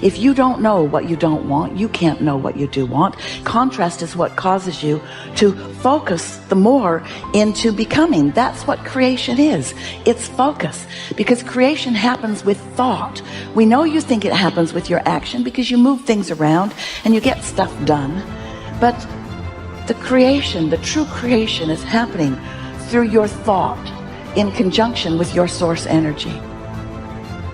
If you don't know what you don't want, you can't know what you do want. Contrast is what causes you to focus the more into becoming. That's what creation is. It's focus. Because creation happens with thought. We know you think it happens with your action because you move things around and you get stuff done. But the creation, the true creation, is happening through your thought in conjunction with your source energy.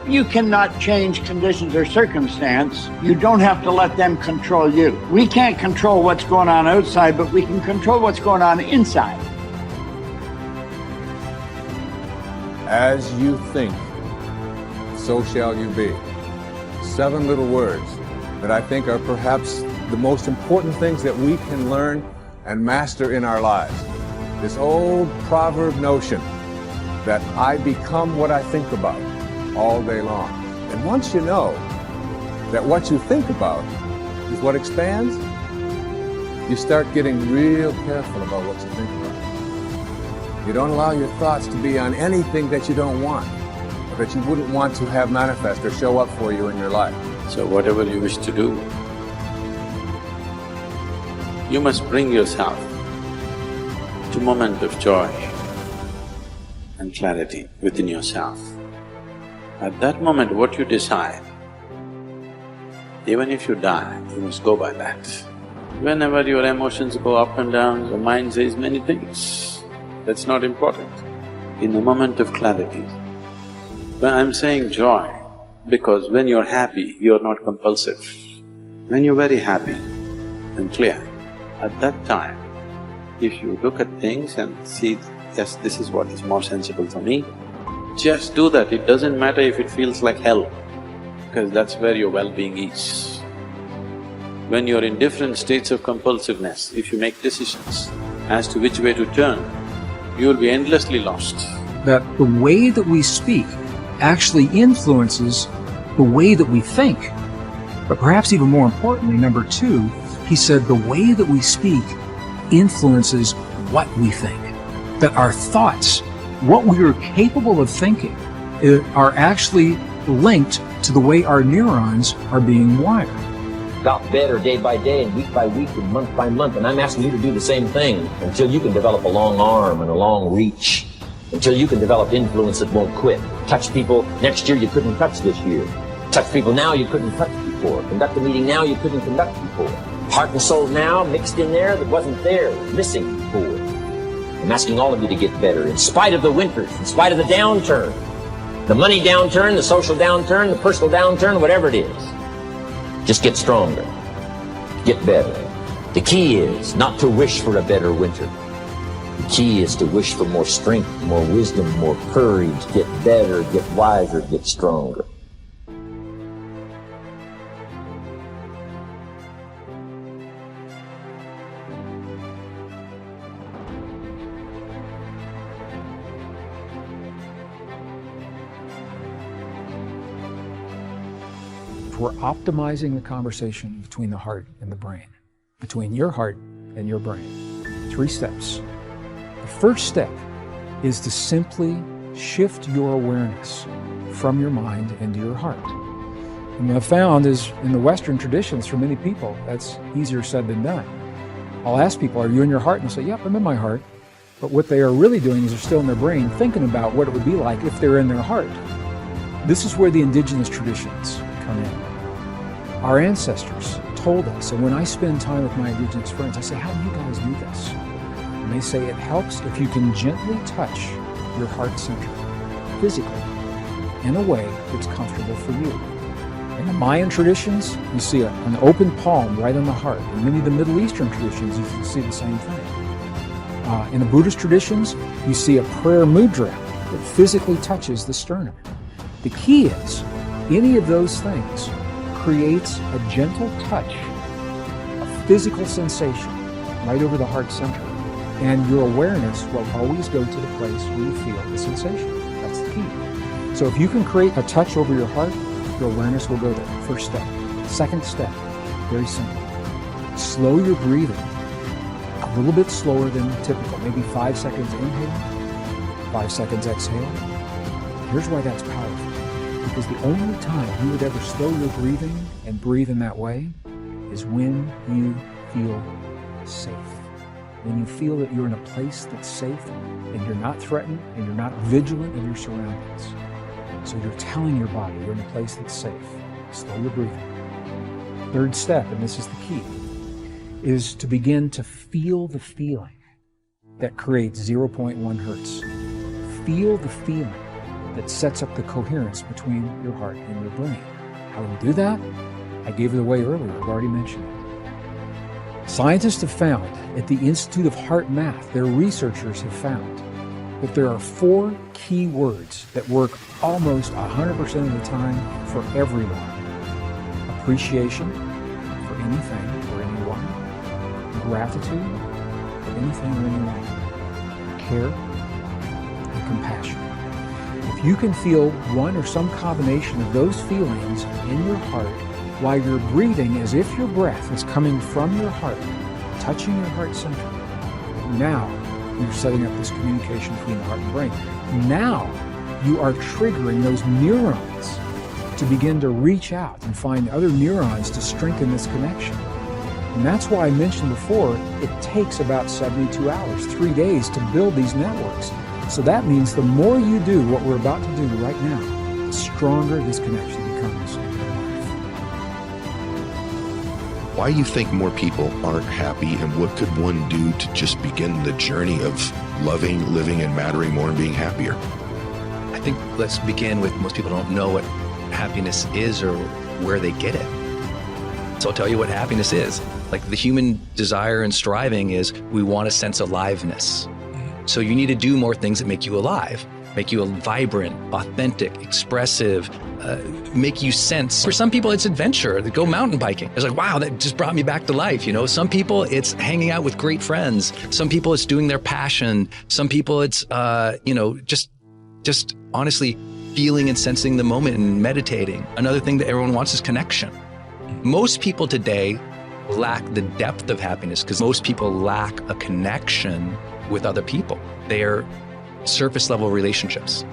You cannot change conditions or circumstance. You don't have to let them control you. We can't control what's going on outside, but we can control what's going on inside. As you think, so shall you be. 7 little words that I think are perhaps the most important things that we can learn and master in our lives. This old proverb notion that I become what I think about all day long. And once you know that what you think about is what expands, you start getting real careful about what you think about. You don't allow your thoughts to be on anything that you don't want, or that you wouldn't want to have manifest or show up for you in your life. So whatever you wish to do, you must bring yourself to a moment of joy and clarity within yourself. At that moment, what you decide, even if you die, you must go by that. Whenever your emotions go up and down, your mind says many things. That's not important. In the moment of clarity, when I'm saying joy, because when you're happy, you're not compulsive. When you're very happy and clear, at that time, if you look at things and see, yes, this is what is more sensible for me, just do that. It doesn't matter if it feels like hell, because that's where your well-being is. When you're in different states of compulsiveness, if you make decisions as to which way to turn, you will be endlessly lost. That the way that we speak actually influences the way that we think. But perhaps even more importantly, number 2, he said the way that we speak influences what we think. That our thoughts, what we are capable of thinking, are actually linked to the way our neurons are being wired. Got better day by day and week by week and month by month, and I'm asking you to do the same thing until you can develop a long arm and a long reach, until you can develop influence that won't quit. Touch people next year you couldn't touch this year. Touch people now you couldn't touch before. Conduct a meeting now you couldn't conduct before. Heart and soul now mixed in there that wasn't there, missing before. I'm asking all of you to get better, in spite of the winters, in spite of the downturn. The money downturn, the social downturn, the personal downturn, whatever it is. Just get stronger. Get better. The key is not to wish for a better winter. The key is to wish for more strength, more wisdom, more courage, get better, get wiser, get stronger. We're optimizing the conversation between the heart and the brain, between your heart and your brain. 3 steps. The first step is to simply shift your awareness from your mind into your heart. And what I've found is in the Western traditions, for many people, that's easier said than done. I'll ask people, are you in your heart? And they'll say, yep, I'm in my heart. But what they are really doing is they're still in their brain thinking about what it would be like if they're in their heart. This is where the indigenous traditions come in. Our ancestors told us, and when I spend time with my indigenous friends, I say, how do you guys do this? And they say it helps if you can gently touch your heart center, physically, in a way that's comfortable for you. In the Mayan traditions, you see an open palm right on the heart. In many of the Middle Eastern traditions, you can see the same thing. In the Buddhist traditions, you see a prayer mudra that physically touches the sternum. The key is, any of those things creates a gentle touch, a physical sensation right over the heart center. And your awareness will always go to the place where you feel the sensation. That's the key. So if you can create a touch over your heart, your awareness will go there. First step. Second step, very simple. Slow your breathing a little bit slower than typical. Maybe 5 seconds inhale, 5 seconds exhale. Here's why that's powerful. is the only time you would ever slow your breathing and breathe in that way is when you feel safe. When you feel that you're in a place that's safe and you're not threatened and you're not vigilant of your surroundings. So you're telling your body you're in a place that's safe. Slow your breathing. Third step, and this is the key, is to begin to feel the feeling that creates 0.1 hertz. Feel the feeling that sets up the coherence between your heart and your brain. How do we do that? I gave it away earlier. I've already mentioned it. Scientists have found, at the Institute of Heart Math, their researchers have found that there are 4 key words that work almost 100% of the time for everyone. Appreciation for anything or anyone. Gratitude for anything or anyone. Care and compassion. If you can feel one or some combination of those feelings in your heart while you're breathing as if your breath is coming from your heart, touching your heart center, now you're setting up this communication between the heart and brain. Now you are triggering those neurons to begin to reach out and find other neurons to strengthen this connection. And that's why I mentioned before, it takes about 72 hours, 3 days to build these networks. So that means the more you do what we're about to do right now, the stronger this connection becomes in your life. Why do you think more people aren't happy, and what could one do to just begin the journey of loving, living, and mattering more and being happier? I think let's begin with most people don't know what happiness is or where they get it. So I'll tell you what happiness is. Like the human desire and striving is we want a sense of aliveness. So you need to do more things that make you alive, make you vibrant, authentic, expressive, make you sense. For some people, it's adventure. They go mountain biking. It's like, wow, that just brought me back to life. You know, some people it's hanging out with great friends. Some people it's doing their passion. Some people it's, just honestly feeling and sensing the moment and meditating. Another thing that everyone wants is connection. Most people today lack the depth of happiness because most people lack a connection with other people. They are surface level relationships.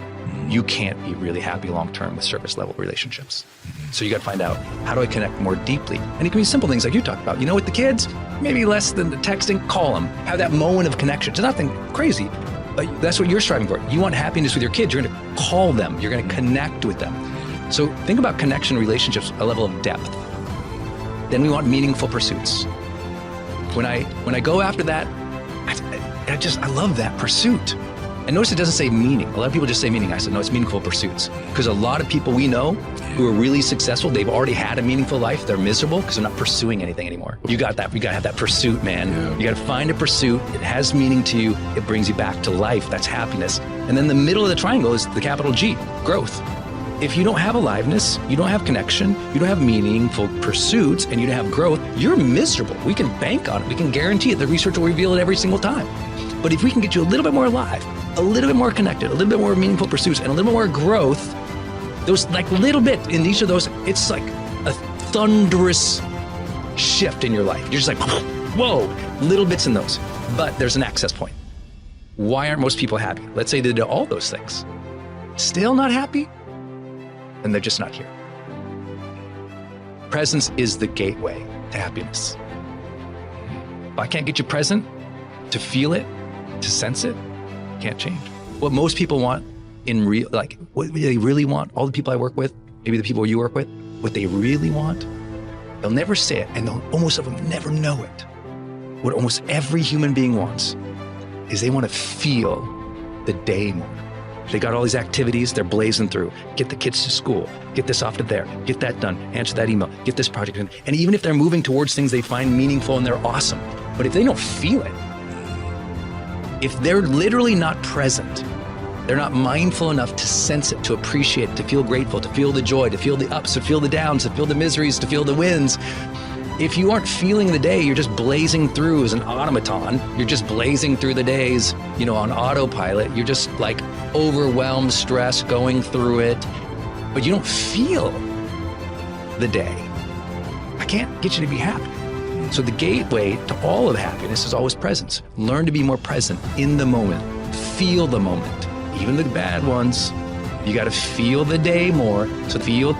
You can't be really happy long term with surface level relationships. So you got to find out, how do I connect more deeply? And it can be simple things like you talked about. You know, with the kids, maybe less than the texting, call them. Have that moment of connection. It's nothing crazy, but that's what you're striving for. You want happiness with your kids. You're going to call them. You're going to connect with them. So think about connection relationships, a level of depth. Then we want meaningful pursuits. When I go after that, I love that pursuit. And notice it doesn't say meaning. A lot of people just say meaning. I said, no, it's meaningful pursuits. Because a lot of people we know who are really successful, they've already had a meaningful life. They're miserable because they're not pursuing anything anymore. You got that. You got to have that pursuit, man. Yeah. You got to find a pursuit. It has meaning to you. It brings you back to life. That's happiness. And then the middle of the triangle is the capital G, growth. If you don't have aliveness, you don't have connection, you don't have meaningful pursuits, and you don't have growth, you're miserable. We can bank on it. We can guarantee it. The research will reveal it every single time. But if we can get you a little bit more alive, a little bit more connected, a little bit more meaningful pursuits, and a little bit more growth, those like little bit in each of those, it's like a thunderous shift in your life. You're just like, whoa, little bits in those. But there's an access point. Why aren't most people happy? Let's say they did all those things. Still not happy? And they're just not here. Presence is the gateway to happiness. If I can't get you present, to feel it, to sense it, can't change. What most people want in real, like what they really want, all the people I work with, maybe the people you work with, what they really want, they'll never say it, and almost of them never know it. What almost every human being wants is they want to feel the day more. They got all these activities they're blazing through. Get the kids to school, get this off to there, get that done, answer that email, get this project done. And even if they're moving towards things they find meaningful and they're awesome, but if they don't feel it, if they're literally not present, they're not mindful enough to sense it, to appreciate it, to feel grateful, to feel the joy, to feel the ups, to feel the downs, to feel the miseries, to feel the wins. If you aren't feeling the day, you're just blazing through as an automaton. You're just blazing through the days, on autopilot. You're just like overwhelmed, stressed, going through it, but you don't feel the day. I can't get you to be happy. So the gateway to all of happiness is always presence. Learn to be more present in the moment. Feel the moment, even the bad ones. You got to feel the day more. So feel